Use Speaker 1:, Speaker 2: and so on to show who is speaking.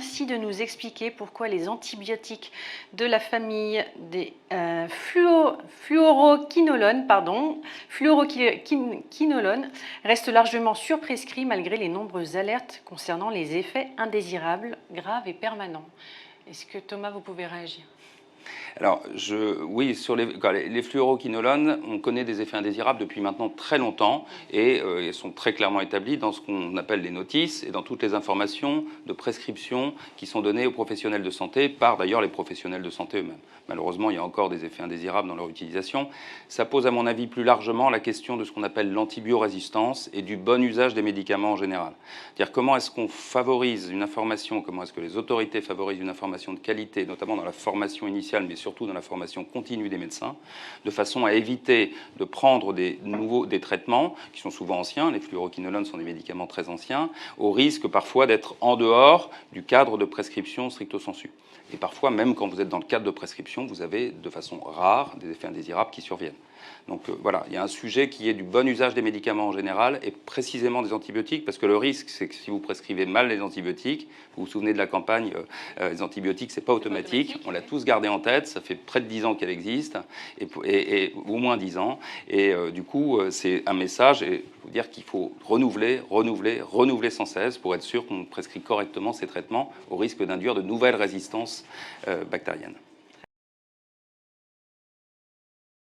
Speaker 1: merci de nous expliquer pourquoi les antibiotiques de la famille des fluoroquinolones restent largement surprescrits malgré les nombreuses alertes concernant les effets indésirables, graves et permanents. Est-ce que Thomas, vous pouvez réagir?
Speaker 2: Alors, oui, sur les fluoroquinolones, on connaît des effets indésirables depuis maintenant très longtemps et ils sont très clairement établis dans ce qu'on appelle les notices et dans toutes les informations de prescription qui sont données aux professionnels de santé par d'ailleurs les professionnels de santé eux-mêmes. Malheureusement, il y a encore des effets indésirables dans leur utilisation. Ça pose à mon avis plus largement la question de ce qu'on appelle l'antibiorésistance et du bon usage des médicaments en général. C'est-à-dire comment est-ce qu'on favorise une information, comment est-ce que les autorités favorisent une information de qualité, notamment dans la formation initiale, mais surtout dans la formation continue des médecins, de façon à éviter de prendre des traitements qui sont souvent anciens, les fluoroquinolones sont des médicaments très anciens, au risque parfois d'être en dehors du cadre de prescription stricto sensu. Et parfois, même quand vous êtes dans le cadre de prescription, vous avez de façon rare des effets indésirables qui surviennent. Donc voilà, il y a un sujet qui est du bon usage des médicaments en général et précisément des antibiotiques, parce que le risque, c'est que si vous prescrivez mal les antibiotiques, vous vous souvenez de la campagne les antibiotiques, c'est pas automatique, on l'a tous gardé en tête, ça fait près de 10 ans qu'elle existe, et au moins 10 ans, et du coup, c'est un message, et je veux dire qu'il faut renouveler sans cesse pour être sûr qu'on prescrit correctement ces traitements au risque d'induire de nouvelles résistances bactériennes.